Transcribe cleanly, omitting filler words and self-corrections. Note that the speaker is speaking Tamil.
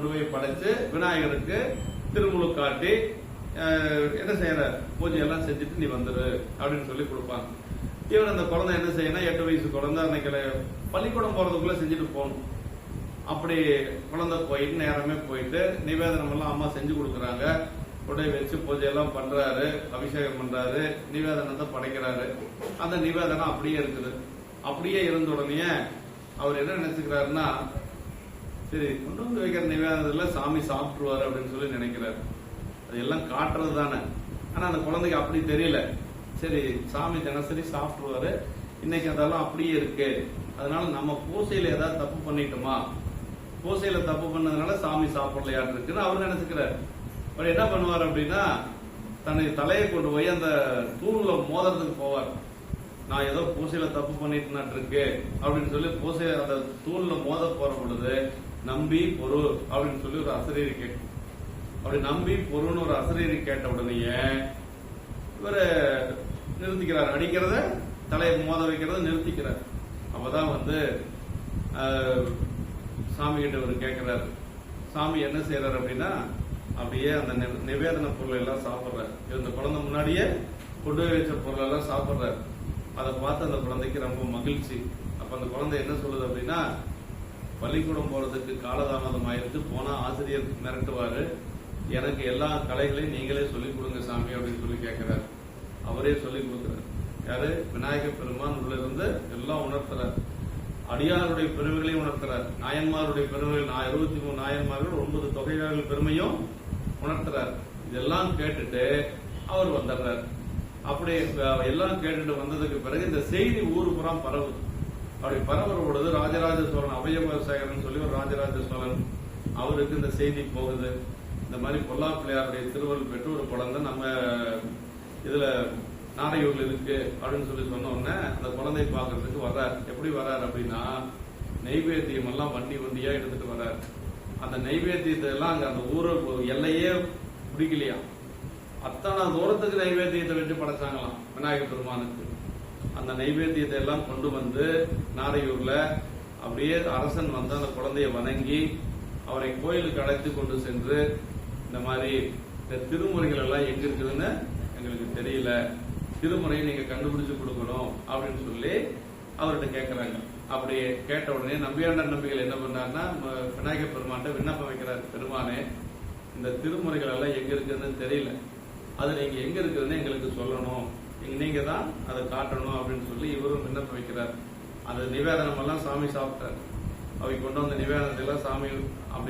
கொண்டு போய் படைச்சு விநாயகருக்கு திருமுழு காட்டி என்ன செய்யற பூஜை எல்லாம் செஞ்சுட்டு நீ வந்துரு அப்படின்னு சொல்லி கொடுப்பாங்க. இவன் அந்த குழந்தை என்ன செய்யணும், 8 வயசு குழந்தை அன்னைக்கு பள்ளிக்கூடம் போறதுக்குள்ள செஞ்சுட்டு போகணும். அப்படி குழந்தை போயிட்டு நேரமே போயிட்டு நிவேதனம் எல்லாம் அம்மா செஞ்சு கொடுக்குறாங்க. உடை வச்சு பூஜையெல்லாம் பண்றாரு, அபிஷேகம் பண்றாரு, நிவேதனத்தை படைக்கிறாரு. அந்த நிவேதனம் அப்படியே இருக்குது. அப்படியே இருந்த உடனே அவர் என்ன நினைச்சுக்கிறாருன்னா, சரி கொண்டு வந்து வைக்கிற நிவேதனத்துல சாமி சாப்பிட்டுருவாரு அப்படின்னு சொல்லி நினைக்கிறாரு. அதெல்லாம் காட்டுறது தானே. ஆனா அந்த குழந்தைக்கு அப்படி தெரியல. சரி சாமி தினசரி சாப்பிட்டுருவாரு, இன்னைக்கு அதெல்லாம் அப்படியே இருக்கு, அதனால நம்ம பூசையில ஏதாவது தப்பு பண்ணிட்டோமா, பூசையில தப்பு பண்ணதுனால சாமி சாப்பிடலையாட்டு இருக்குன்னு அவர் நினைச்சுக்கிறார். அவர் என்ன பண்ணுவார் அப்படின்னா, தன்னுடைய தலையை கொண்டு போய் அந்த தூண்ல மோதுறதுக்கு போவார். நான் ஏதோ பூசையில தப்பு பண்ணிட்டு இருக்கு அப்படின்னு சொல்லி பூசை அந்த தூண்ல மோத போற பொழுது நம்பி பொறு அப்படின்னு சொல்லி ஒரு அசரீரி கேட்கும். அப்படி நம்பி பொருன்னு ஒரு அசரீரி கேட்ட உடனேயே இவரு நிறுத்திக்கிறார். அடிக்கிறத தலையை மோத வைக்கிறத நிறுத்திக்கிறார். அப்பதான் சாமி கிட்ட இவர் கேட்கிறாரு. சாமி என்ன செய்யறாரு அப்படின்னா, அப்படியே அந்த நிவேதன பொருள் எல்லாம் சாப்பிடுறாரு. இந்த குழந்தை முன்னாடியே கொண்டு வச்ச பொருள் எல்லாம் சாப்பிடுறாரு. அதை பார்த்து அந்த குழந்தைக்கு ரொம்ப மகிழ்ச்சி. அப்ப அந்த குழந்தை என்ன சொல்லுது அப்படின்னா, பள்ளிக்கூடம் போறதுக்கு காலதாமதம் ஆயிடுச்சு, போனா ஆசிரியர் மிரட்டுவாரு, எனக்கு எல்லா கலைகளையும் நீங்களே சொல்லிக் கொடுங்க சாமி அப்படின்னு சொல்லி கேட்கிறாரு. அவரே சொல்லிக் கொடுக்கிறார். யாரு? விநாயகர் பெருமான் உள்ள இருந்து எல்லாம் உணர்த்துறார். அடியாருடைய பெருமைகளையும் உணர்த்துறார். நாயன்மாருடைய பெருமைகள் 63 நாயன்மார்கள் 9 தொகைகள் பெருமையும் உணர்த்துறார். இதெல்லாம் கேட்டுட்டு அவர் வந்துடுறார். அப்படி எல்லாம் கேட்டுட்டு வந்ததுக்கு பிறகு இந்த செய்தி ஊரு புறம் பரவுது. அப்படி பரவுற பொழுது ராஜராஜ சோழன், அபயசேகரன் சொல்லி ஒரு ராஜராஜ சோழன், அவருக்கு இந்த செய்தி போகுது. இந்த மாதிரி பொல்லா பிள்ளையாருடைய திருவள்ளுவர் பெற்று ஒரு குழந்தை நம்ம இதுல நாரையூர்ல இருக்கு அப்படின்னு சொல்லி சொன்ன உடனே அந்த குழந்தை பாக்குறதுக்கு வர்றார். எப்படி வர்றாரு அப்படின்னா, நெய்வேத்தியம் எல்லாம் வண்டி வண்டியா எடுத்துட்டு வர்றாரு. அந்த நெய்வேத்தியத்தை எல்லாம் அங்க அந்த ஊரை எல்லையே பிடிக்கலையா, அத்தனை தூரத்துக்கு நைவேத்தியத்தை வச்சு படைச்சாங்களாம் விநாயகர் பெருமானுக்கு. அந்த நைவேத்தியத்தை எல்லாம் கொண்டு வந்து நாரையூர்ல அப்படியே அரசன் வந்து அந்த குழந்தைய வணங்கி அவரை கோயிலுக்கு அழைத்து கொண்டு சென்று, இந்த மாதிரி இந்த திருமுறைகள் எல்லாம் எங்க இருக்குதுன்னு எங்களுக்கு தெரியல, திருமுறையை நீங்க கண்டுபிடிச்சு கொடுக்கணும் அப்படின்னு சொல்லி அவர்கிட்ட கேட்கிறாங்க. அப்படி கேட்ட உடனே நம்பியாண்ட நம்பிகள் என்ன பண்ணாருன்னா, விநாயகர் பெருமான்கிட்ட விண்ணப்பம் வைக்கிறார். பெருமானே, இந்த திருமுறைகள் எல்லாம் எங்க இருக்குதுன்னு தெரியல, அது நீங்க எங்க இருக்குதுன்னு எங்களுக்கு சொல்லணும், நீங்க தான் அதை காட்டணும் அப்படின்னு சொல்லி இவரும் விண்ணப்பம் வைக்கிறார். அந்த நிவேதனம் எல்லாம் சாமி சாப்பிட்டார். அவை கொண்டு வந்த நிவேதனத்தை எல்லாம் சாமி அப்படி